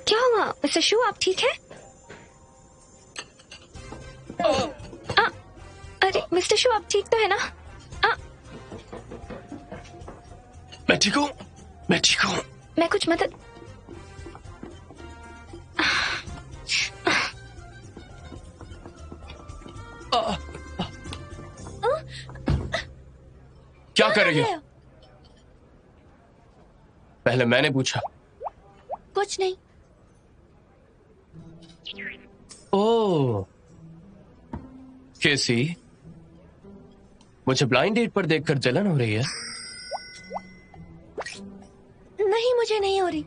क्या हुआ मिस्टर शू, आप ठीक है? अरे मिस्टर शू, आप ठीक तो है ना? मैं ठीक हूँ, मैं ठीक हूँ। मैं कुछ मदद? क्या कर रही हो? पहले मैंने पूछा। कुछ नहीं। ओह केसी, मुझे ब्लाइंड डेट पर देखकर जलन हो रही है? नहीं, मुझे नहीं हो रही।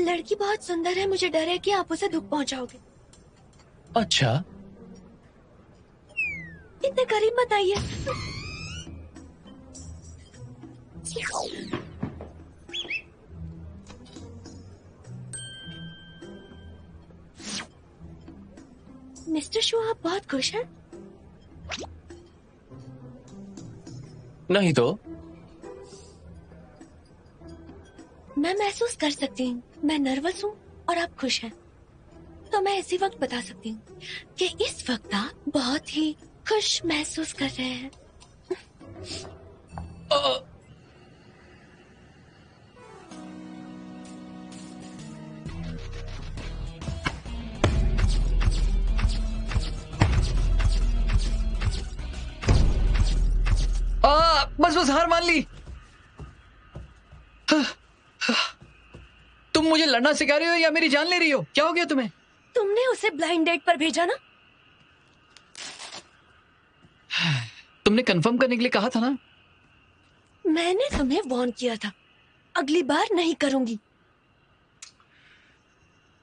लड़की बहुत सुंदर है, मुझे डर है कि आप उसे दुख पहुंचाओगे। अच्छा, इतने करीब मत आइए। मिस्टर शू, आप बहुत खुश हैं? नहीं तो। मैं महसूस कर सकती हूँ, मैं नर्वस हूँ और आप खुश हैं। तो मैं इसी वक्त बता सकती हूँ कि इस वक्त आप बहुत ही खुश महसूस कर रहे हैं। बस बस हार मान ली। तुम मुझे लड़ना सिखा रही हो या मेरी जान ले रही हो? क्या हो गया तुम्हें? तुमने उसे ब्लाइंड डेट पर भेजा ना? तुमने कंफर्म करने के लिए कहा था ना? मैंने तुम्हें वार्न किया था, अगली बार नहीं करूंगी।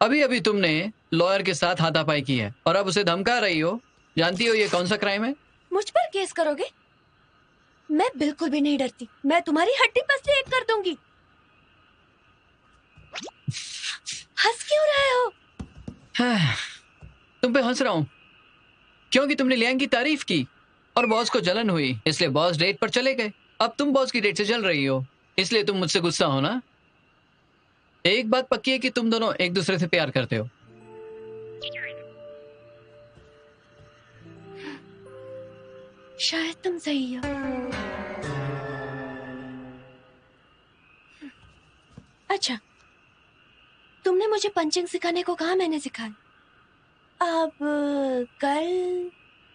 अभी अभी तुमने लॉयर के साथ हाथापाई की है और अब उसे धमका रही हो। जानती हो ये कौन सा क्राइम है? मुझ पर केस करोगे? मैं बिल्कुल भी नहीं डरती। मैं तुम्हारी हड्डी पसली एक कर दूंगी। हंस क्यों रहे हो? तुम पे हंस रहा हूं क्योंकि तुमने लियांग की तारीफ की और बॉस को जलन हुई, इसलिए बॉस डेट पर चले गए। अब तुम बॉस की डेट से जल रही हो, इसलिए तुम मुझसे गुस्सा हो ना? एक बात पक्की है कि तुम दोनों एक दूसरे से प्यार करते हो। शायद तुम सही हो। अच्छा, तुमने मुझे पंचिंग सिखाने को कहा, मैंने सिखाया। अब कल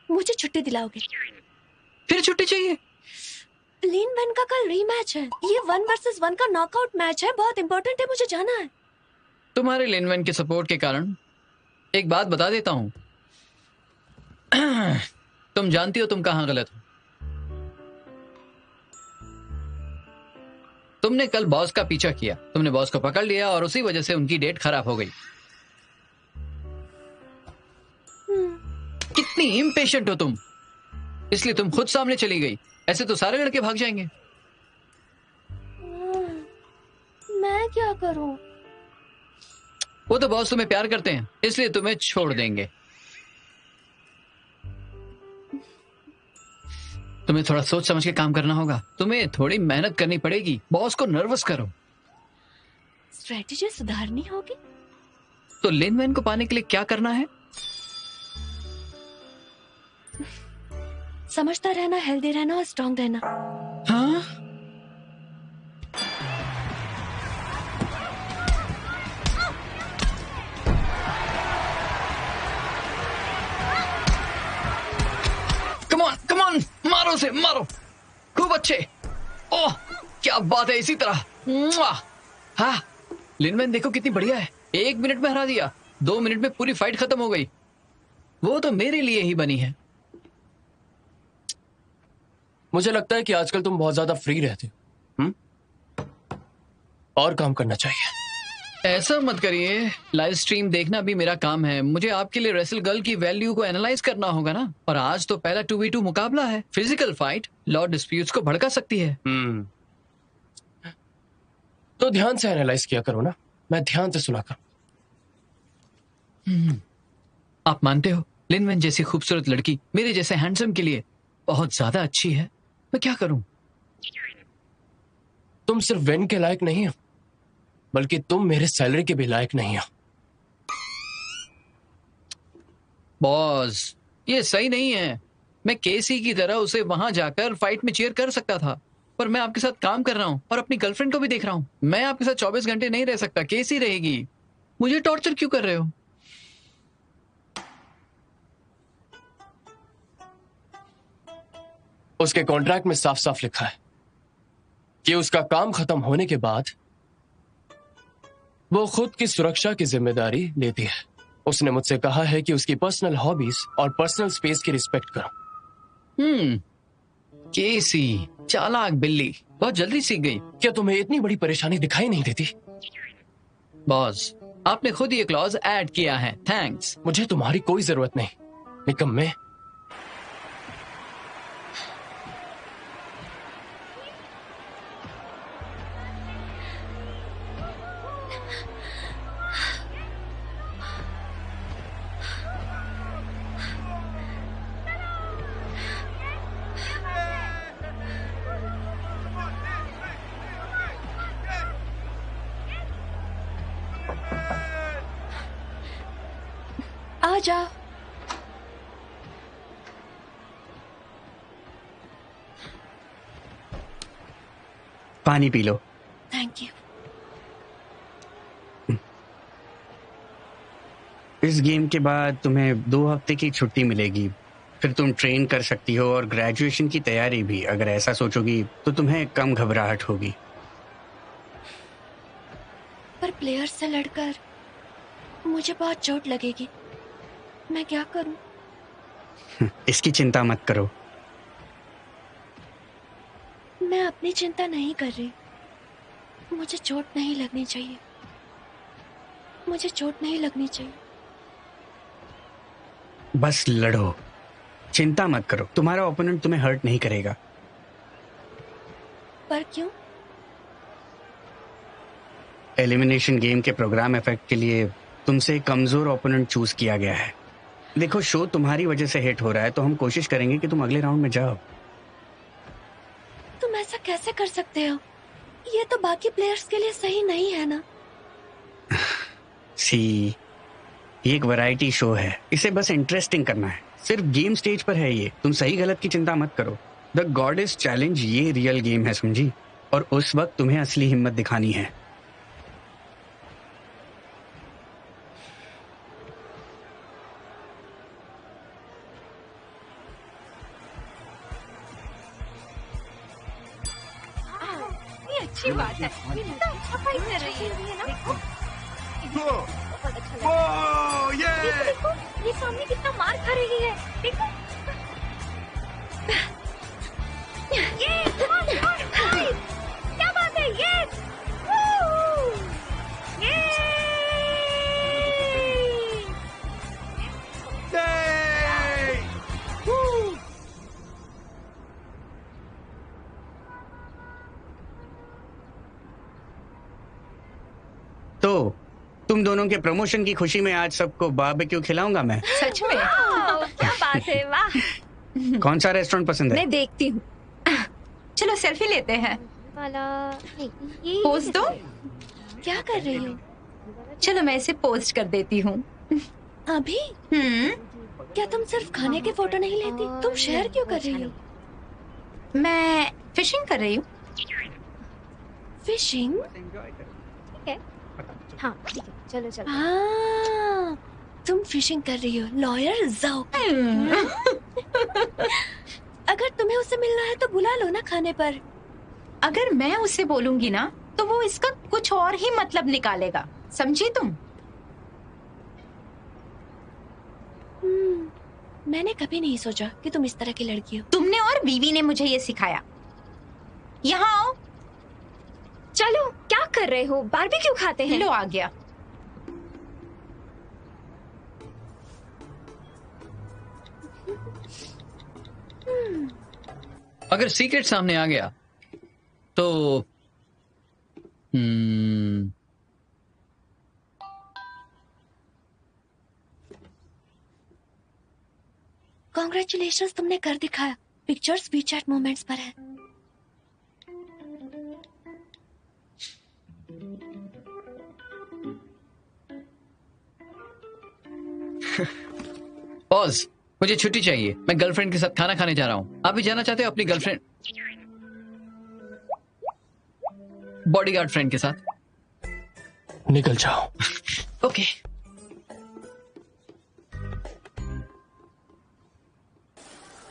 मुझे छुट्टी दिलाओगे? फिर छुट्टी चाहिए? लिन वेन का कल रीमैच है। ये 1 वर्सेस 1 का नॉकआउट मैच है, बहुत इंपॉर्टेंट है, मुझे जाना है। तुम्हारे लिनवेन के सपोर्ट के कारण एक बात बता देता हूं। तुम जानती हो तुम कहां गलत हो। तुमने कल बॉस का पीछा किया, तुमने बॉस को पकड़ लिया और उसी वजह से उनकी डेट खराब हो गई। कितनी इम्पेशेंट हो तुम, इसलिए तुम खुद सामने चली गई। ऐसे तो सारे लड़के भाग जाएंगे। मैं क्या करूं? वो तो बॉस तुम्हें प्यार करते हैं, इसलिए तुम्हें छोड़ देंगे। तुम्हें थोड़ा सोच समझ के काम करना होगा। तुम्हें थोड़ी मेहनत करनी पड़ेगी। बॉस को नर्वस करो। स्ट्रेटेजी सुधारनी होगी। तो लिनवेन को पाने के लिए क्या करना है? समझता रहना, हेल्दी रहना और स्ट्रांग रहना। हाँ? कम ऑन, मारो उसे, मारो। खूब अच्छे। ओह, क्या बात है, इसी तरह। हाँ, लिनवेन देखो कितनी बढ़िया है। 1 मिनट में हरा दिया। 2 मिनट में पूरी फाइट खत्म हो गई। वो तो मेरे लिए ही बनी है। मुझे लगता है कि आजकल तुम बहुत ज्यादा फ्री रहते हो। और काम करना चाहिए। ऐसा मत करिए। लाइव स्ट्रीम देखना भी मेरा काम है। मुझे आपके लिए रेसल गर्ल की वैल्यू को एनालाइज करना होगा ना। और आज तो पहला 2v2 मुकाबला है। फिजिकल फाइट लॉ डिस्प्यूट्स को भड़का सकती है। तो ध्यान से एनालाइज किया करो ना, मैं ध्यान से सुना करूं। आप मानते हो लिनवेन जैसी खूबसूरत लड़की मेरे जैसे हैंडसम के लिए बहुत ज्यादा अच्छी है। मैं क्या करूं? तुम सिर्फ वेन के लायक नहीं हो, बल्कि तुम मेरे सैलरी के भी लायक नहीं हो। बॉस, ये सही नहीं है। मैं केसी की तरह उसे वहां जाकर फाइट में चीयर कर सकता था, पर मैं आपके साथ काम कर रहा हूँ और अपनी गर्लफ्रेंड को भी देख रहा हूँ। मैं आपके साथ 24 घंटे नहीं रह सकता, केसी रहेगी। मुझे टॉर्चर क्यों कर रहे हो? उसके कॉन्ट्रैक्ट में साफ साफ लिखा है कि उसका काम खत्म होने के बाद वो खुद की सुरक्षा की जिम्मेदारी लेती है। उसने मुझसे कहा है कि उसकी पर्सनल हॉबीज और पर्सनल स्पेस की रिस्पेक्ट करो। केसी चालाक बिल्ली, बहुत जल्दी सीख गई। क्या तुम्हें इतनी बड़ी परेशानी दिखाई नहीं देती? बॉस, आपने खुद ये क्लॉज ऐड किया है। थैंक्स। मुझे तुम्हारी कोई जरूरत नहीं, निकम्मे। आ जा। पानी पी लो। Thank you. इस गेम के बाद तुम्हें 2 हफ्ते की छुट्टी मिलेगी। फिर तुम ट्रेन कर सकती हो और ग्रेजुएशन की तैयारी भी। अगर ऐसा सोचोगी तो तुम्हें कम घबराहट होगी। पर प्लेयर से लड़कर मुझे बहुत चोट लगेगी। मैं क्या करूं? इसकी चिंता मत करो। मैं अपनी चिंता नहीं कर रही। मुझे चोट नहीं लगनी चाहिए। मुझे चोट नहीं लगनी चाहिए। बस लड़ो, चिंता मत करो। तुम्हारा ओपोनेंट तुम्हें हर्ट नहीं करेगा। पर क्यों? एलिमिनेशन गेम के प्रोग्राम इफेक्ट के लिए तुमसे कमजोर ओपोनेंट चूज किया गया है। देखो, शो तुम्हारी वजह से हिट हो रहा है, तो हम कोशिश करेंगे कि तुम अगले राउंड में जाओ। तुम ऐसा कैसे कर सकते हो? ये तो बाकी प्लेयर्स के लिए सही नहीं है ना। ये एक वैरायटी शो है। इसे बस इंटरेस्टिंग करना है। सिर्फ गेम स्टेज पर है ये। तुम सही गलत की चिंता मत करो। द गॉडेस चैलेंज ये रियल गेम है, समझी? और उस वक्त तुम्हें असली हिम्मत दिखानी है। अच्छी बात है। कितना अच्छा फाइट कर रही है ना। बहुत अच्छा लग रहा है। देखो, ये सामने कितना मार खा रही है। देखो। ये क्या बात है? ये तो तुम दोनों के प्रमोशन की खुशी में आज सबको बारबेक्यू खिलाऊंगा मैं। सच में? क्या बात है, वाह। कौन सा रेस्टोरेंट पसंद है? मैं देखती हूँ। चलो सेल्फी लेते हैं। पोस्ट दो। क्या कर रही हो? चलो मैं इसे पोस्ट कर देती हूँ। अभी? क्या तुम सिर्फ खाने के फोटो नहीं लेती? तुम शेयर क्यों कर रही हो? मैं फिशिंग कर रही हूँ। फिशिंग? हाँ ठीक है, चलो चलो। हाँ, तुम फिशिंग कर रही हो। लॉयर जाओ। अगर तुम्हें उससे मिलना है तो बुला लो ना खाने पर। अगर मैं उसे बोलूंगी ना तो वो इसका कुछ और ही मतलब निकालेगा, समझी तुम? मैंने कभी नहीं सोचा कि तुम इस तरह की लड़की हो। तुमने और बीवी ने मुझे ये सिखाया। यहाँ आओ। चलो, क्या कर रहे हो? बारबेक्यू खाते हैं। लो आ गया। अगर सीक्रेट सामने आ गया तो कॉन्ग्रेचुलेशंस, तुमने कर दिखाया। पिक्चर्स वीचैट मोमेंट्स पर है। पॉज, मुझे छुट्टी चाहिए। मैं गर्लफ्रेंड के साथ खाना खाने जा रहा हूँ। आप भी जाना चाहते हो अपनी गर्लफ्रेंड बॉडीगार्ड फ्रेंड के साथ? निकल जाओ। ओके।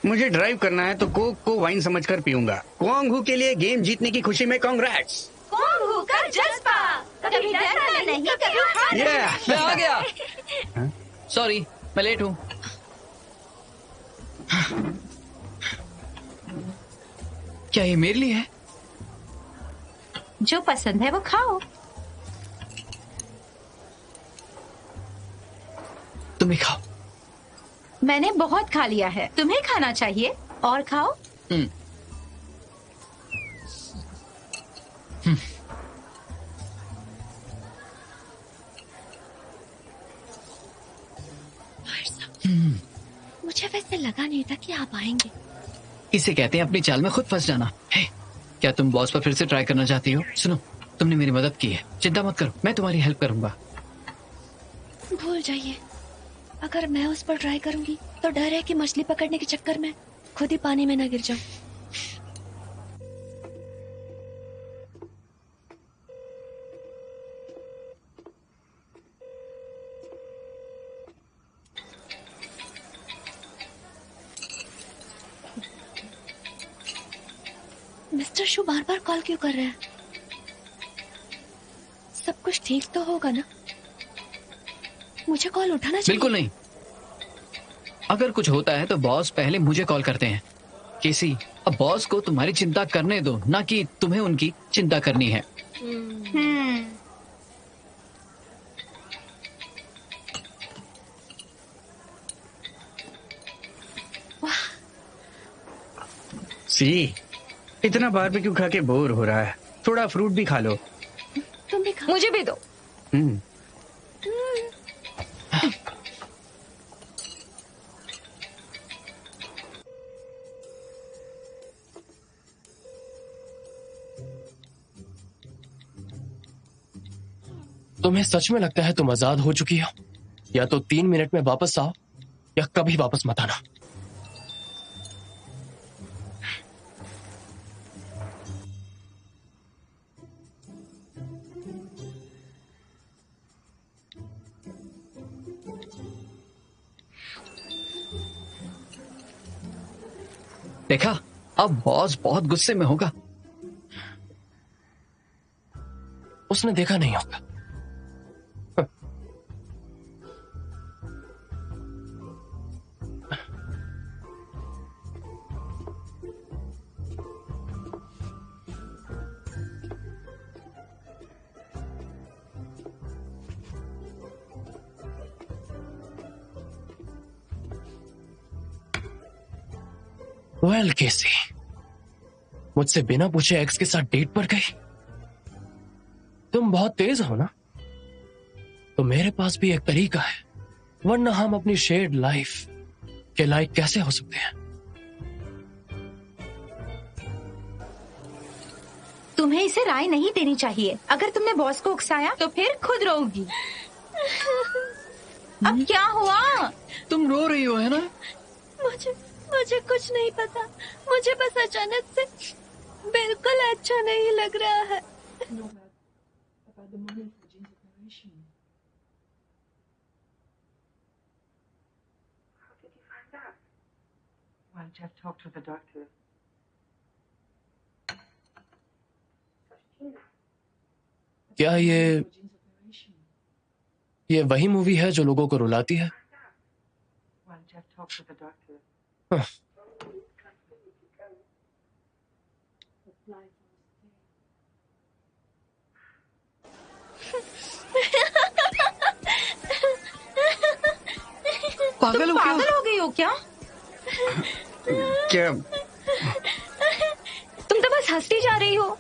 मुझे ड्राइव करना है तो कोक को वाइन समझकर पीऊंगा। क्वांग हू के लिए गेम जीतने की खुशी में कांग्रेट्स। कौन होगा जज्बा, कभी डरना नहीं, कभी हारना। मैं आ गया। सॉरी, मैं लेट हूँ। क्या ये मेरे लिए है? जो पसंद है वो खाओ। तुम ही खाओ। मैंने बहुत खा लिया है, तुम्हें खाना चाहिए और खाओ। मुझे वैसे लगा नहीं था कि आप आएंगे। इसे कहते हैं अपनी चाल में खुद फंस जाना। हे, क्या तुम बॉस पर फिर से ट्राई करना चाहती हो? सुनो, तुमने मेरी मदद की है, चिंता मत करो, मैं तुम्हारी हेल्प करूंगा। भूल जाइए, अगर मैं उस पर ट्राई करूंगी तो डर है कि मछली पकड़ने के चक्कर में खुद ही पानी में न गिर जाऊं। मिस्टर शू बार बार कॉल क्यों कर रहे हैं? सब कुछ ठीक तो होगा ना? मुझे कॉल उठाना चाहिए। बिल्कुल नहीं। अगर कुछ होता है तो बॉस पहले मुझे कॉल करते हैं। केसी, अब बॉस को तुम्हारी चिंता करने दो, ना कि तुम्हें उनकी चिंता करनी है। सी, इतना बारबेक्यू खा के बोर हो रहा है, थोड़ा फ्रूट भी खा लो। तुम भी खाओ। मुझे भी दो। तुम्हें सच में लगता है तुम आजाद हो चुकी हो? या तो 3 मिनट में वापस आओ या कभी वापस मत आना। देखा, अब बॉस बहुत गुस्से में होगा। उसने देखा नहीं होगा। वेल केसी, मुझसे बिना पूछे एक्स के साथ डेट पर गई? तुम बहुत तेज हो ना? तो मेरे पास भी एक तरीका है, वरना हम अपनी शेयर्ड लाइफ के लायक कैसे हो सकते हैं? तुम्हें इसे राय नहीं देनी चाहिए। अगर तुमने बॉस को उकसाया तो फिर खुद रोगी। अब क्या हुआ? तुम रो रही हो, है ना? मुझे कुछ नहीं पता। मुझे बस अचानक से बिल्कुल अच्छा नहीं लग रहा है। Well, Jeff talked to the doctor. क्या ये वही मूवी है जो लोगों को रुलाती है? Well, Jeff talked to the doctor. हाँ। पागल हो क्या? पागल हो गई हो क्या? क्या तुम तो बस हंसती जा रही हो।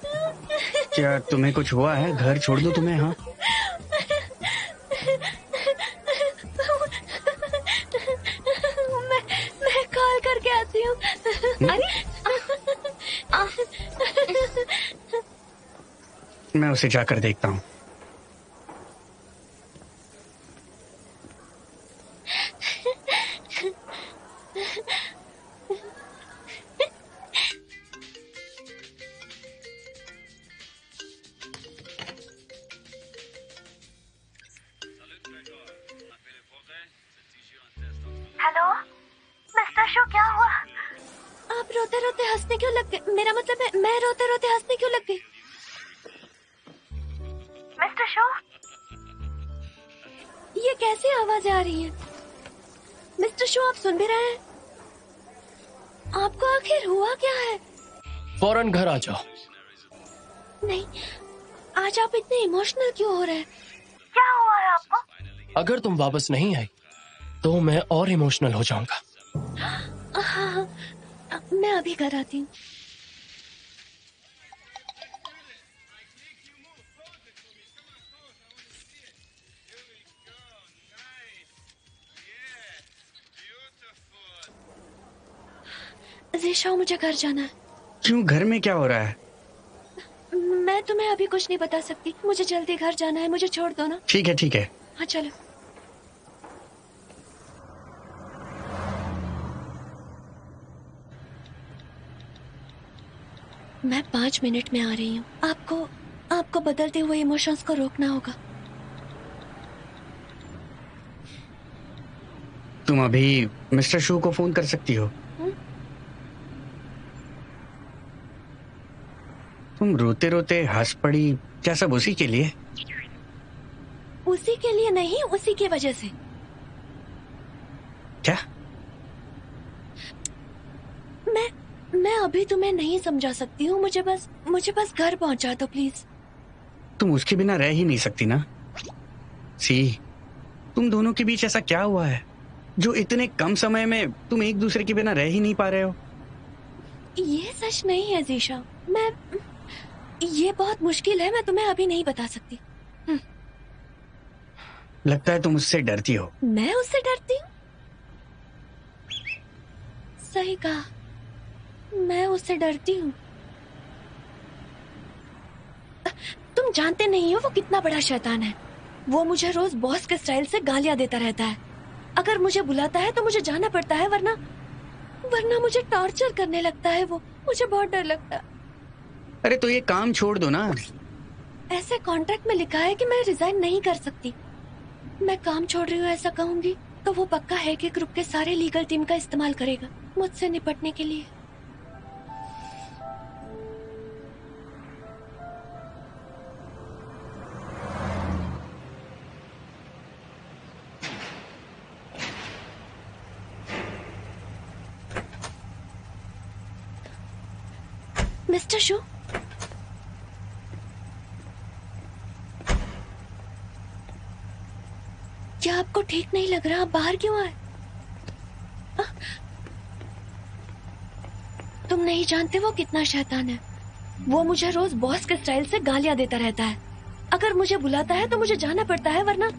क्या तुम्हें कुछ हुआ है? घर छोड़ दूं तुम्हें? हाँ, मैं कॉल करके आती हूँ। अरे मैं उसे जाकर देखता हूँ। रोते हंसने क्यों लग गए? मेरा मतलब है मैं रोते रोते हंसने क्यों लग गई? मिस्टर शो, ये कैसी आवाजें आ रही हैं? मिस्टर शो, आप सुन भी रहे हैं? आपको आखिर हुआ क्या है? फौरन घर आ जाओ। नहीं, आज आप इतने इमोशनल क्यों हो रहे हैं? क्या हुआ है आपको? अगर तुम वापस नहीं आई तो मैं और इमोशनल हो जाऊंगा। हाँ, मैं अभी घर आती हूँ। ज़ीशा, मुझे घर जाना है। क्यों, घर में क्या हो रहा है? मैं तुम्हें अभी कुछ नहीं बता सकती। मुझे जल्दी घर जाना है, मुझे छोड़ दो ना। ठीक है ठीक है। हाँ चलो। मैं 5 मिनट में आ रही हूँ। आपको बदलते हुए इमोशंस को रोकना होगा। तुम अभी मिस्टर शू को फोन कर सकती हो। तुम रोते रोते हंस पड़ी, क्या सब उसी के लिए? उसी के लिए नहीं, उसी की वजह से। क्या? मैं अभी तुम्हें नहीं समझा सकती हूँ। मुझे बस घर पहुंचा दो प्लीज। तुम उसके बिना रह ही नहीं सकती ना। सी, तुम दोनों के बीच ऐसा क्या हुआ है जो इतने कम समय में तुम एक दूसरे के बिना रह ही नहीं पा रहे हो? ये सच नहीं है ज़ीशा। ये बहुत मुश्किल है। मैं तुम्हें अभी नहीं बता सकती। लगता है तुम उससे डरती हो। मैं उससे डरती हूँ? सही कहा, मैं उससे डरती हूँ। तुम जानते नहीं हो वो कितना बड़ा शैतान है। वो मुझे रोज बॉस के स्टाइल से गालियां देता रहता है। अगर मुझे बुलाता है तो मुझे जाना पड़ता है, वरना मुझे टॉर्चर करने लगता है। वो मुझे बहुत डर लगता है। अरे तो ये काम छोड़ दो ना। ऐसे कॉन्ट्रैक्ट में लिखा है कि मैं रिजाइन नहीं कर सकती। मैं काम छोड़ रही हूँ ऐसा कहूंगी तो वो पक्का है कि ग्रुप के सारे लीगल टीम का इस्तेमाल करेगा मुझसे निपटने के लिए। मिस्टर शू, क्या आपको ठीक नहीं लग रहा? आप बाहर क्यों आए? तुम नहीं जानते वो कितना शैतान है। वो मुझे रोज बॉस के स्टाइल से गालियां देता रहता है। अगर मुझे बुलाता है तो मुझे जाना पड़ता है, वरना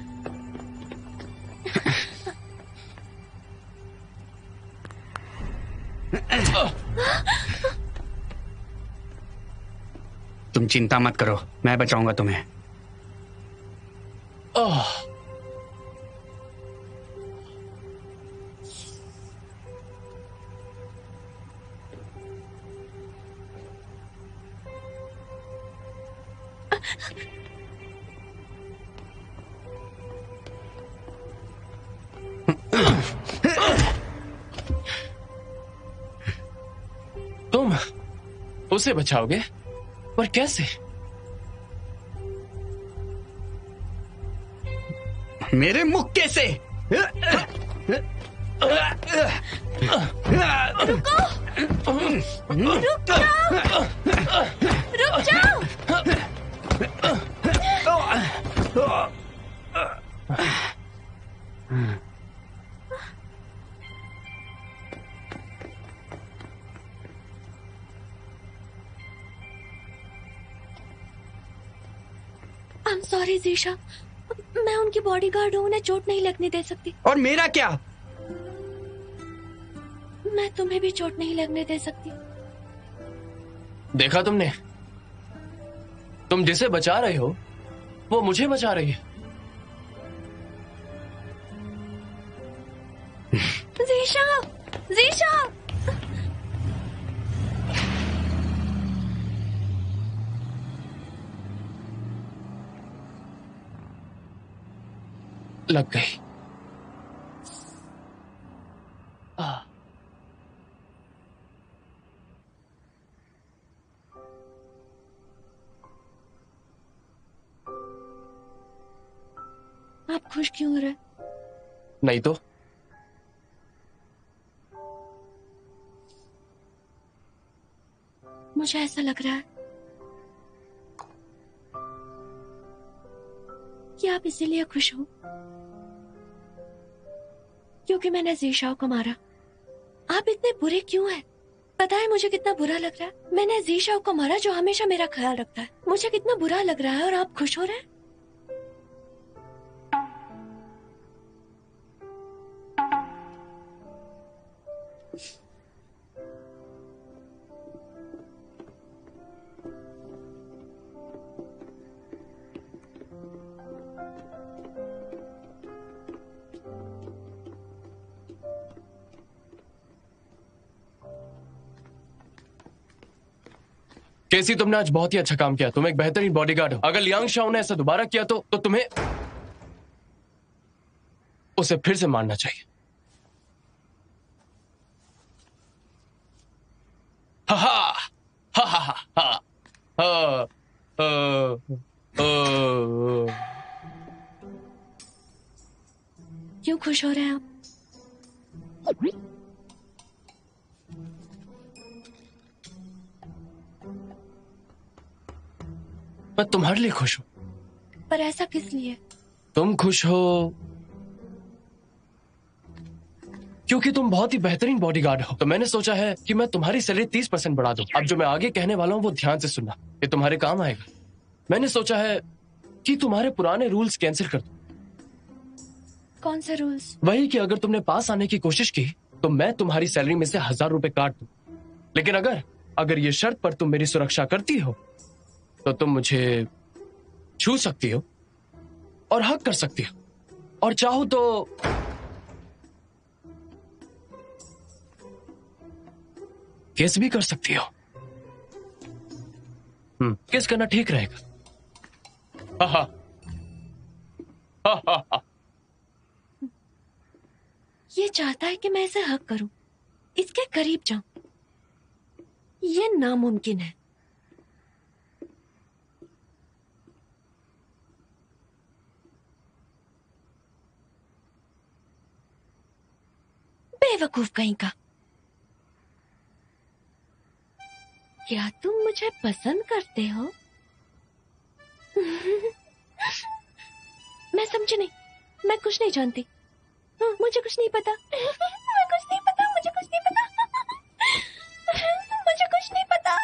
तुम चिंता मत करो, मैं बचाऊंगा तुम्हें। तुम उसे बचाओगे? पर कैसे? मेरे मुक्के से। रुक जाओ। आई एम सॉरी ज़ीशा, मैं उनकी बॉडीगार्ड हूँ, उन्हें चोट नहीं लगने दे सकती। और मेरा क्या? मैं तुम्हें भी चोट नहीं लगने दे सकती। देखा तुमने? तुम जिसे बचा रहे हो वो मुझे बचा रही है। ज़ीशा, ज़ीशा! लग गई। आप खुश क्यों हो रहे? नहीं तो मुझे ऐसा लग रहा है कि आप इसीलिए खुश हो क्योंकि मैंने जीशाओ को मारा। आप इतने बुरे क्यों हैं? पता है मुझे कितना बुरा लग रहा है। मैंने जीशाओ को मारा जो हमेशा मेरा ख्याल रखता है। मुझे कितना बुरा लग रहा है और आप खुश हो रहे हैं। केसी, तुमने आज बहुत ही अच्छा काम किया। तुम एक बेहतरीन बॉडीगार्ड हो। अगर लियांग शाओ ने ऐसा दोबारा किया तो तुम्हें उसे फिर से मारना चाहिए। हा हा हा हा हा हा हा क्यों खुश हो रहे हैं आप? मैं तुम्हारे लिए खुश हूं। पर ऐसा किस लिए? तुम खुश हो क्योंकि तुम बहुत ही बेहतरीन बॉडीगार्ड हो। तो मैंने सोचा है कि मैं तुम्हारी सैलरी 30% बढ़ा दूं। अब जो मैं आगे कहने वाला हूं वो ध्यान से सुनना, ये तुम्हारे काम आएगा। मैंने सोचा है कि तुम्हारे पुराने रूल्स कैंसिल कर दूं। कौन से रूल्स? वही कि अगर तुमने पास आने की कोशिश की तो मैं तुम्हारी सैलरी में से 1000 रुपए काट दूं। लेकिन अगर ये शर्त पर तुम मेरी सुरक्षा करती हो तो तुम मुझे छू सकती हो और हक कर सकती हो, और चाहो तो किस भी कर सकती हो। किस करना ठीक रहेगा। हा हा। ये चाहता है कि मैं इसे हक करूं, इसके करीब जाऊं। ये नामुमकिन है। बेवकूफ कहीं का। क्या तुम मुझे पसंद करते हो? मैं समझी नहीं। मैं कुछ नहीं जानती। मुझे कुछ नहीं पता। मैं कुछ नहीं पता। मुझे कुछ नहीं पता। मुझे कुछ नहीं पता।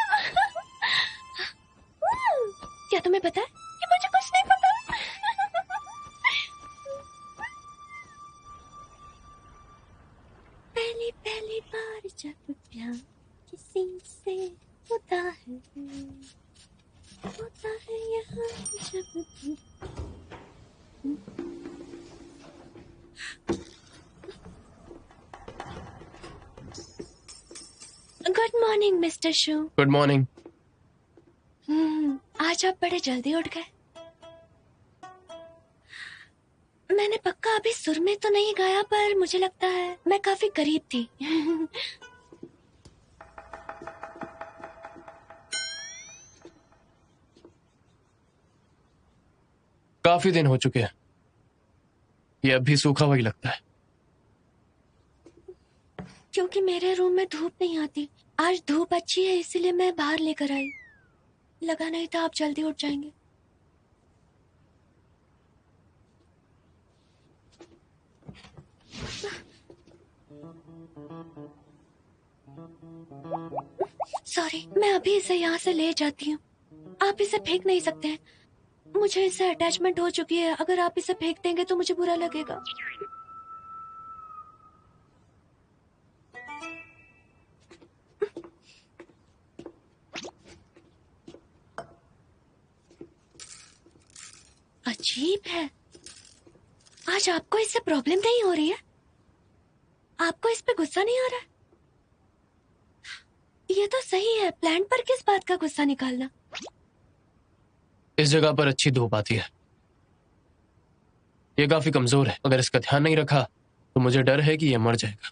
क्या तुम्हें पता है कि मुझे कुछ नहीं पता? पहली पहली बार जब प्यार किसी से होता है यहाँ जब good morning mister Shu. Good morning. आज आप बड़े जल्दी उठ गए। मैंने पक्का अभी सुर में तो नहीं गाया, पर मुझे लगता है मैं काफी करीब थी। काफी दिन हो चुके हैं। ये अभी सूखा हुआ ही लगता है। क्योंकि मेरे रूम में धूप नहीं आती। आज धूप अच्छी है इसीलिए मैं बाहर लेकर आई। लगा नहीं था आप जल्दी उठ जाएंगे। सॉरी, मैं अभी इसे यहाँ से ले जाती हूँ। आप इसे फेंक नहीं सकते हैं। मुझे इससे अटैचमेंट हो चुकी है। अगर आप इसे फेंक देंगे तो मुझे बुरा लगेगा। अजीब है, आज आपको इससे प्रॉब्लम नहीं हो रही है? आपको इस पे गुस्सा नहीं आ रहा है? ये तो सही है। प्लांट पर किस बात का गुस्सा निकालना? इस जगह पर अच्छी धूप आती है। ये काफी कमजोर है। अगर इसका ध्यान नहीं रखा तो मुझे डर है कि ये मर जाएगा।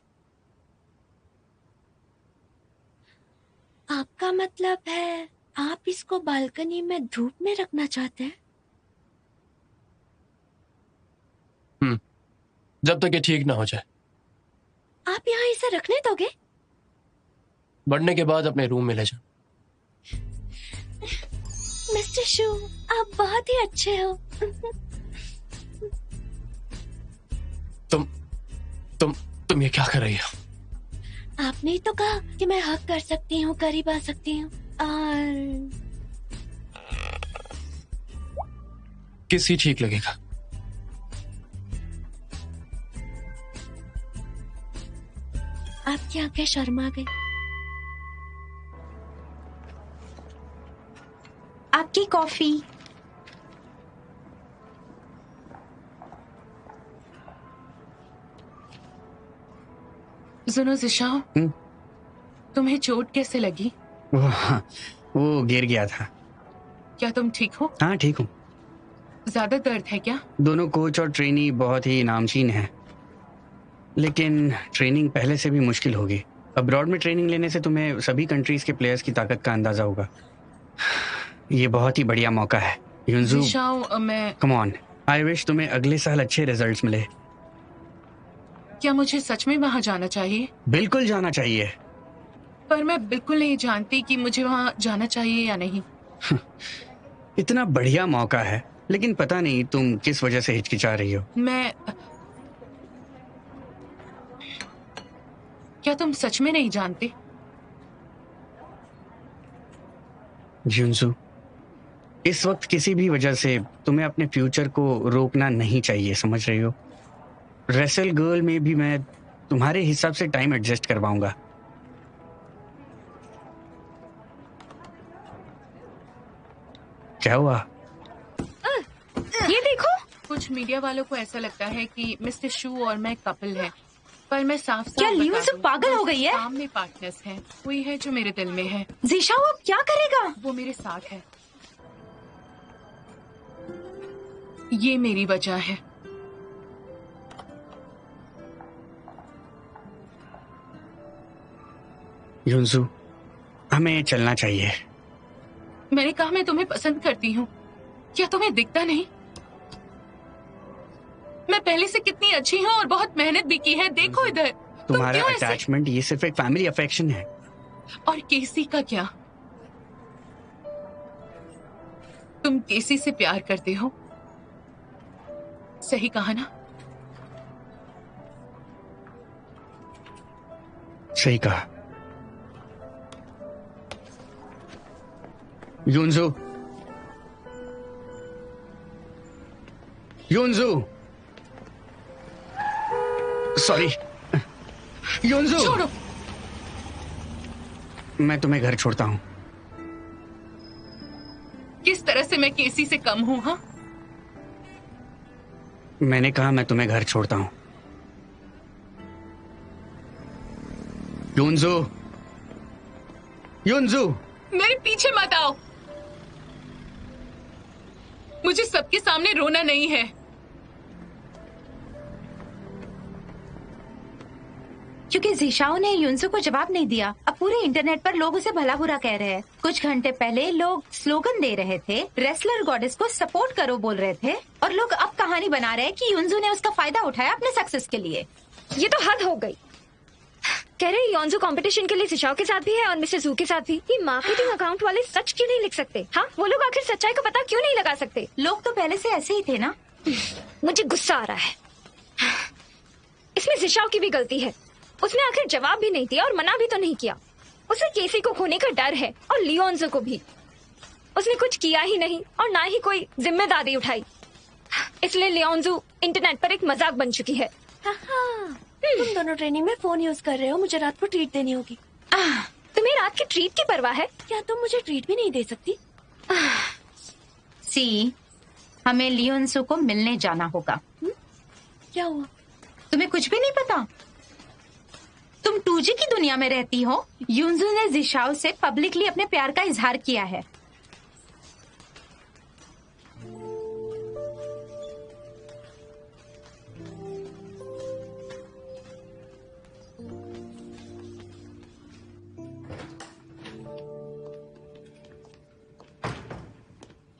आपका मतलब है आप इसको बालकनी में धूप में रखना चाहते हैं? जब तक ये ठीक ना हो जाए। आप यहाँ इसे रखने दोगे? बढ़ने के बाद अपने रूम में ले जाओ। मिस्टर शू, आप बहुत ही अच्छे हो। तुम ये क्या कर रही हो? आपने ही तो कहा कि मैं हक कर सकती हूँ, करीब आ सकती हूँ और किसी ठीक लगेगा। आपकी आंखें शर्मा गई। आपकी कॉफी। सुनो जिशाओ, तुम्हें चोट कैसे लगी? वो गिर गया था। क्या तुम ठीक हो? हाँ ठीक हूँ। ज्यादा दर्द है क्या? दोनों कोच और ट्रेनी बहुत ही नामचीन हैं, लेकिन ट्रेनिंग पहले से भी मुश्किल होगी। अब्रॉड में ट्रेनिंग लेने से तुम्हें सभी कंट्रीज के प्लेयर्स की ताकत का अंदाजा होगा। ये बहुत ही बढ़िया मौका है युनजू। जिशाओ, मैं कम ऑन, आई विश तुम्हें अगले साल अच्छे रिजल्ट्स मिले। क्या मुझे सच में वहां जाना चाहिए? बिल्कुल जाना चाहिए। पर मैं बिल्कुल नहीं जानती कि मुझे वहां जाना चाहिए या नहीं। इतना बढ़िया मौका है, लेकिन पता नहीं तुम किस वजह से हिचकिचा रही हो। क्या तुम सच में नहीं जानते? युनजू, इस वक्त किसी भी वजह से तुम्हें अपने फ्यूचर को रोकना नहीं चाहिए, समझ रही हो? रेसल गर्ल में भी मैं तुम्हारे हिसाब से टाइम एडजस्ट करवाऊंगा। क्या हुआ? ये देखो। कुछ मीडिया वालों को ऐसा लगता है कि मिस्टर शू और मैं कपल हैं, पर मैं साफ साफ क्या बता लियोन से दूं, पागल हो गई है? सामने पार्टनर्स हैं। कोई है जो मेरे दिल में है, जिशाओ अब क्या करेगा? वो मेरे साथ है। ये मेरी वजह है। युनजू, हमें चलना चाहिए। मैंने कहा मैं तुम्हें पसंद करती हूँ। क्या तुम्हें दिखता नहीं? मैं पहले से कितनी अच्छी हूँ और बहुत मेहनत भी की है। देखो इधर। तुम तुम्हारा क्यों ऐसे? अटैचमेंट ये सिर्फ एक फैमिली अफेक्शन है। और केसी का क्या? तुम केसी से प्यार करते हो, सही कहा ना? सही कहा। युनजू, युनजू, सॉरी युनजू। छोड़ो। मैं तुम्हें घर छोड़ता हूँ। किस तरह से मैं केसी से कम हूँ? हाँ, मैंने कहा मैं तुम्हें घर छोड़ता हूँ। युनजू, युनजू, मेरे पीछे मत आओ। मुझे सबके सामने रोना नहीं है। क्योंकि जिशाओ ने युनसू को जवाब नहीं दिया, अब पूरे इंटरनेट पर लोग उसे भला बुरा कह रहे हैं। कुछ घंटे पहले लोग स्लोगन दे रहे थे, रेसलर गॉडेस को सपोर्ट करो बोल रहे थे, और लोग अब कहानी बना रहे हैं कि युनजू ने उसका फायदा उठाया अपने सक्सेस के लिए। ये तो हद हो गई। कह रहे योंजू कंपटीशन के लिए जिशाओ के साथ भी है और मिस्टर जू के साथ भी। ये मार्केटिंग अकाउंट वाले सच क्यों नहीं लिख सकते? हाँ, वो लोग आखिर सच्चाई को पता क्यों नहीं लगा सकते? लोग तो पहले से ऐसे ही थे ना। मुझे गुस्सा आ रहा है। इसमें जिशाओ की भी गलती है। उसने आखिर जवाब भी नहीं दिया और मना भी तो नहीं किया। उसे केसी को खोने का डर है और लियोन्जो को भी। उसने कुछ किया ही नहीं और ना ही कोई जिम्मेदारी उठाई, इसलिए लियोन्जो इंटरनेट पर एक मजाक बन चुकी है। तुम दोनों ट्रेनिंग में फोन यूज कर रहे हो, मुझे रात को ट्रीट देनी होगी। तुम्हें रात की ट्रीट की परवाह है? क्या तुम मुझे ट्रीट भी नहीं दे सकती? सी, हमें लियोन्सू को मिलने जाना होगा। क्या हुआ? तुम्हें कुछ भी नहीं पता? तुम 2G की दुनिया में रहती हो। युनजू ने जिशाओ से पब्लिकली अपने प्यार का इजहार किया है।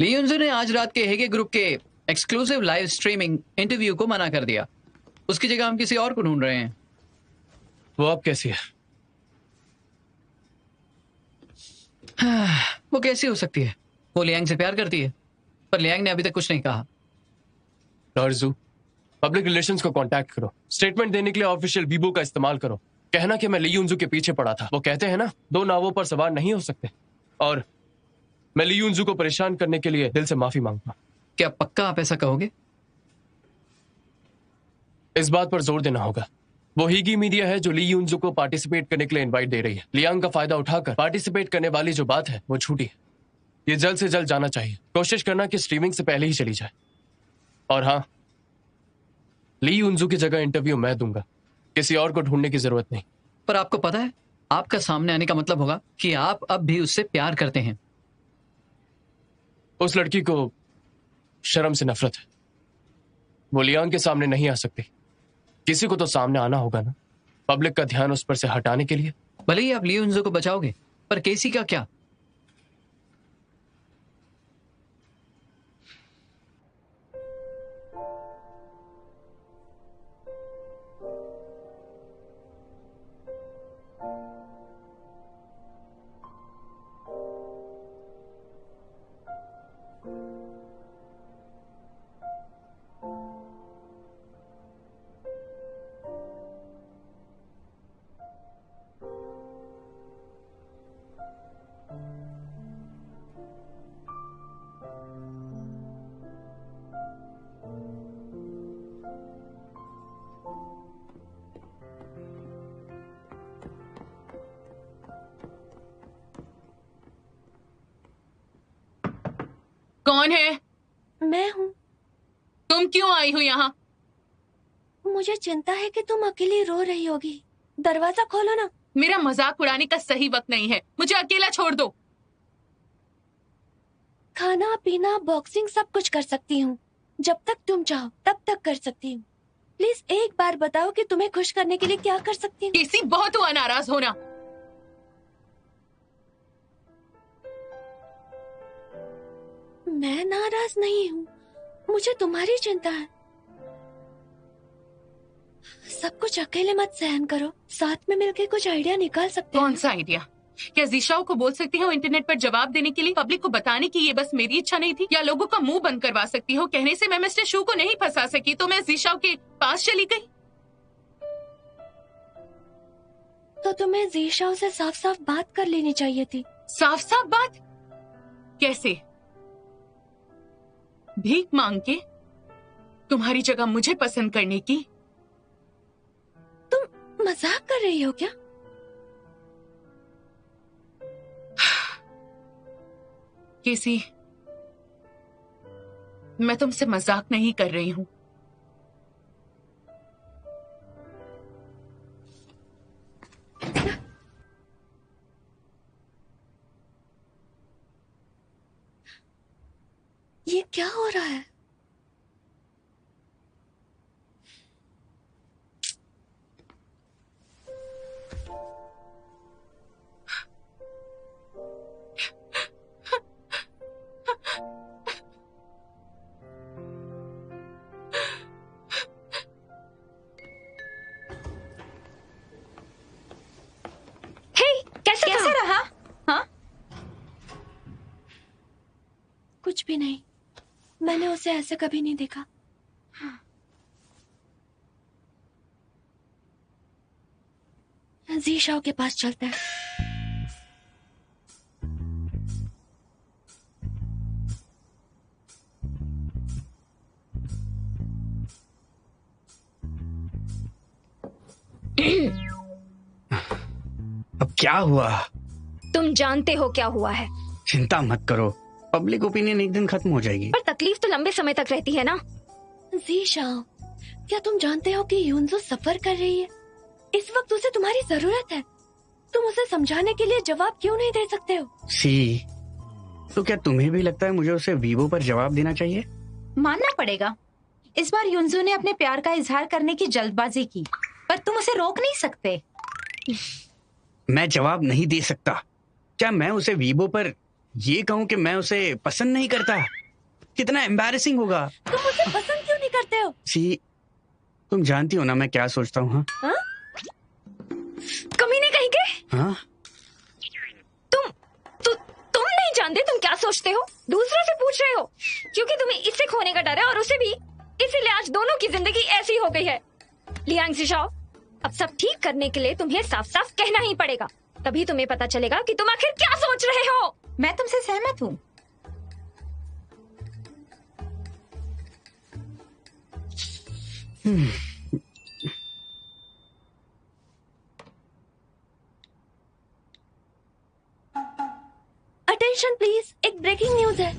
लियोन्जो ने आज रात के हेगे ग्रुप के एक्सक्लूसिव लाइव स्ट्रीमिंग इंटरव्यू को मना कर दिया। उसकी जगह हम किसी और को ढूंढ रहे हैं। वो अब कैसी है? वो कैसी हो सकती है? वो लियांग से प्यार करती है, पर लियांग ने अभी तक कुछ नहीं कहा। नॉर्जू, पब्लिक रिलेशंस को कांटेक्ट करो, स्टेटमेंट देने के लिए ऑफिशियल वीबो का इस्तेमाल करो, कहना कि मैं ली यूंजू के पीछे पड़ा था। वो कहते हैं ना, दो नावों पर सवार नहीं हो सकते। और मैं ली यूंजू को परेशान करने के लिए दिल से माफी मांगता हूं। क्या पक्का आप ऐसा कहोगे? इस बात पर जोर देना होगा, वो हीगी मीडिया है जो ली यूंजू को पार्टिसिपेट करने के लिए इनवाइट दे रही है। लियांग का फायदा उठाकर पार्टिसिपेट करने वाली जो बात है वो झूठी है। ये जल्द से जल्द जाना चाहिए। कोशिश करना कि स्ट्रीमिंग से पहले ही चली जाए। और हाँ, ली यूंजू की जगह इंटरव्यू मैं दूंगा, किसी और को ढूंढने की जरूरत नहीं। पर आपको पता है, आपका सामने आने का मतलब होगा कि आप अब भी उससे प्यार करते हैं। उस लड़की को शर्म से नफरत है। वो लियांग के सामने नहीं आ सकती। किसी को तो सामने आना होगा ना, पब्लिक का ध्यान उस पर से हटाने के लिए। भले ही आप ली यूंजू को बचाओगे, पर केसी का क्या? कौन है? मैं हूँ। तुम क्यों आई हो यहाँ? मुझे चिंता है कि तुम अकेली रो रही होगी। दरवाजा खोलो ना। मेरा मजाक उड़ाने का सही वक्त नहीं है, मुझे अकेला छोड़ दो। खाना पीना बॉक्सिंग सब कुछ कर सकती हूँ, जब तक तुम चाहो तब तक कर सकती हूँ। प्लीज एक बार बताओ कि तुम्हें खुश करने के लिए क्या कर सकती हूँ। केसी, बहुत हुआ नाराज होना। मैं नाराज नहीं हूँ, मुझे तुम्हारी चिंता है। सब कुछ अकेले मत सहन करो, साथ में मिलकर कुछ आइडिया निकाल सकते हैं। कौन सा आइडिया? क्या ज़ीशाओ को बोल सकती हूँ इंटरनेट पर जवाब देने के लिए, पब्लिक को बताने की ये बस मेरी इच्छा नहीं थी? या लोगों का मुंह बंद करवा सकती हो कहने से मैं मिस्टर शू को नहीं फंसा सकी तो मैं ज़ीशाओ के पास चली गई? तो तुम्हें ज़ीशाओ से साफ साफ बात कर लेनी चाहिए थी। साफ साफ बात? कैसे? भीख मांग के? तुम्हारी जगह मुझे पसंद करने की? तुम मजाक कर रही हो क्या? केसी, मैं तुमसे मजाक नहीं कर रही हूँ। ये क्या हो रहा है? कैसा रहा? हाँ? कुछ भी नहीं, मैंने उसे ऐसे कभी नहीं देखा। ज़ीशाओ के पास चलते हैं। अब क्या हुआ? तुम जानते हो क्या हुआ है। चिंता मत करो, पब्लिक ओपिनियन एक दिन खत्म हो जाएगी। पर तकलीफ तो लंबे समय तक रहती है ना। ज़ीशाओ, क्या तुम जानते हो कि यूंजो सफर कर रही है? इस वक्त उसे तुम्हारी जरूरत है। तुम उसे समझाने के लिए जवाब क्यों नहीं दे सकते हो? सी, तो क्या तुम्हें भी लगता है मुझे उसे वीवो पर जवाब देना चाहिए? मानना पड़ेगा, इस बार युंजू ने अपने प्यार का इजहार करने की जल्दबाजी की, पर तुम उसे रोक नहीं सकते। मैं जवाब नहीं दे सकता। क्या मैं उसे वीबो पर ये कहूँ कि मैं उसे पसंद नहीं करता? कितना एम्बैरेसिंग होगा। तुम उसे पसंद क्यों नहीं करते हो? सी, तुम जानती हो ना मैं क्या सोचता हूँ। हाँ हाँ? कमीने कहीं के? हाँ तुम नहीं जानते तुम क्या सोचते हो? दूसरों से पूछ रहे हो क्योंकि तुम्हें इससे खोने का डर है और उसे भी, इसीलिए आज दोनों की जिंदगी ऐसी हो गई है। लियांग ज़िशाओ, अब सब ठीक करने के लिए तुम्हें साफ साफ कहना ही पड़ेगा, तभी तुम्हें पता चलेगा कि तुम आखिर क्या सोच रहे हो। मैं तुमसे सहमत हूँ। अटेंशन प्लीज, एक ब्रेकिंग न्यूज है,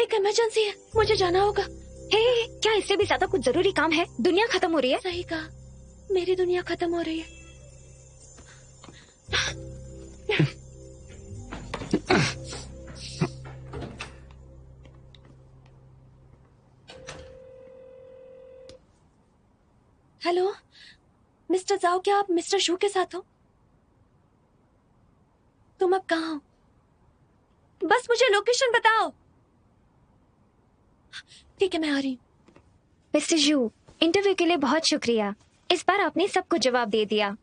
एक इमरजेंसी है, मुझे जाना होगा। हे, क्या इससे भी ज्यादा कुछ जरूरी काम है? दुनिया खत्म हो रही है। सही कहा, मेरी दुनिया खत्म हो रही है। हेलो मिस्टर जाओ, क्या आप मिस्टर शू के साथ हो? तुम अब कहाँ हो? बस मुझे लोकेशन बताओ। ठीक है, मैं आ रही हूँ। मिस्टर जू, इंटरव्यू के लिए बहुत शुक्रिया। इस बार आपने सबको जवाब दे दिया।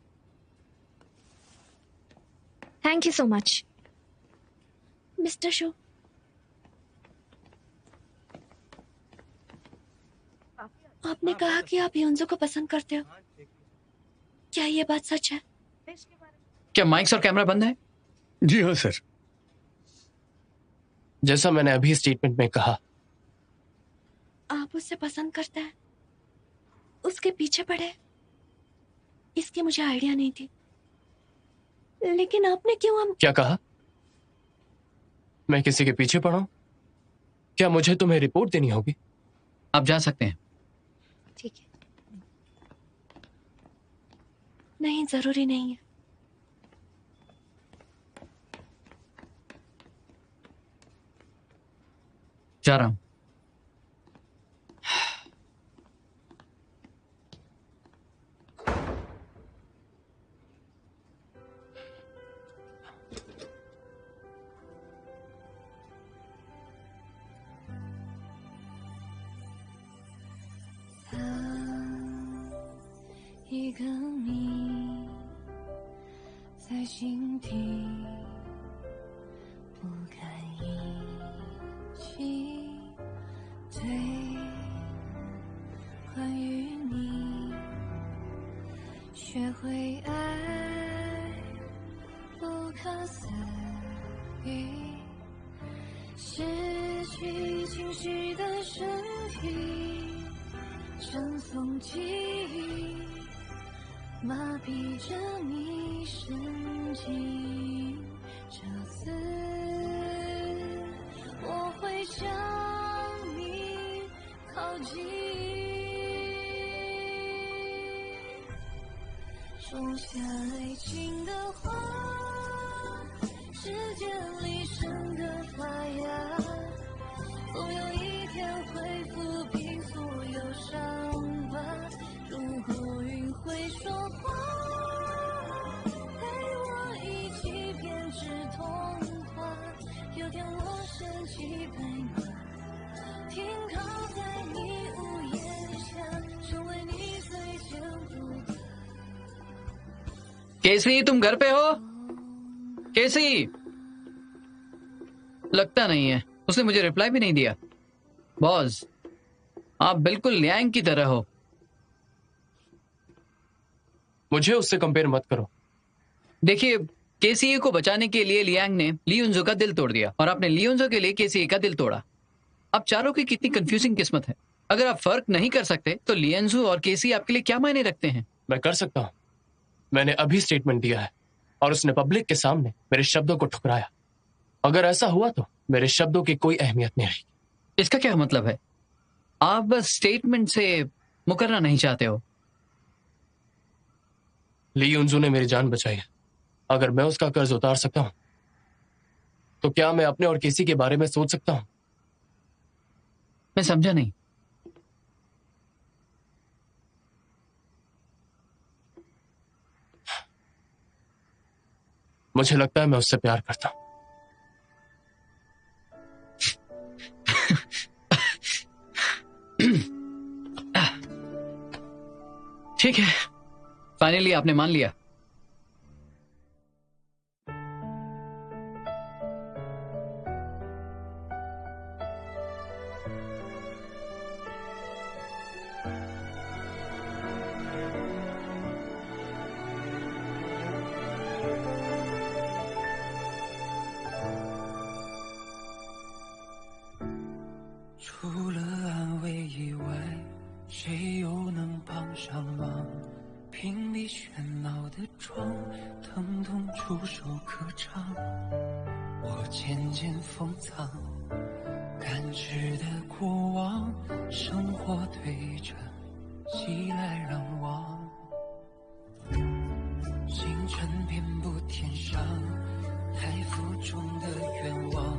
Thank you so much. Mister Shu, आपने कहा कि आप युनजो को पसंद करते हो, क्या ये बात सच है? क्या माइक्स और कैमरा बंद है? जी हाँ सर। जैसा मैंने अभी स्टेटमेंट में कहा, आप उससे पसंद करते हैं, उसके पीछे पड़े, इसकी मुझे आइडिया नहीं थी, लेकिन आपने क्यों हम... क्या कहा? मैं किसी के पीछे पड़ा हूं? क्या मुझे तुम्हें रिपोर्ट देनी होगी? आप जा सकते हैं। ठीक है, नहीं जरूरी नहीं है। जा रहा हूं।一个谜在心底不堪一击，对，关于你，学会爱不可思议，失去情绪的身体，赠送记忆。麻痹着你神经，这次我会向你靠近，种下爱情的花，时间里生根发芽，总有一天会抚平所有伤疤。如果云会说话，陪我一起编织童话。有天我升起白马，停靠在你屋檐下，成为你最坚固的。केसरी, तुम घर पे हो? केसरी, लगता नहीं है। उसने मुझे रिप्लाई भी नहीं दिया। बॉस, आप बिल्कुल लियांग की तरह हो। मुझे उससे कंपेयर मत करो। देखिए, केसीए को बचाने के लिए लियांग ने लियुनजो का दिल तोड़ दिया और आपने लियुनजो के लिए केसीए का दिल तोड़ा। अब चारों की कितनी कंफ्यूजिंग किस्मत है। अगर आप फर्क नहीं कर सकते तो लियुनजो और केसी आपके लिए क्या मायने रखते हैं? मैं कर सकता हूं। मैंने अभी स्टेटमेंट दिया है और उसने पब्लिक के सामने मेरे शब्दों को ठुकराया। अगर ऐसा हुआ तो मेरे शब्दों की कोई अहमियत नहीं रहेगी। इसका क्या मतलब है? आप बस स्टेटमेंट से मुकरना नहीं चाहते हो? लियुनजो ने मेरी जान बचाई है। अगर मैं उसका कर्ज उतार सकता हूं तो क्या मैं अपने और किसी के बारे में सोच सकता हूं? मैं समझा नहीं। मुझे लगता है मैं उससे प्यार करता हूं। ठीक है, फाइनली आपने मान लिया।除了安慰以外，谁又能帮上忙？屏蔽喧闹的窗，疼痛触手可长。我渐渐封藏，感知的过往，生活对着袭来让望。星辰遍布天上，太浮重的愿望，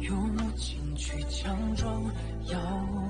用无尽去强装，要我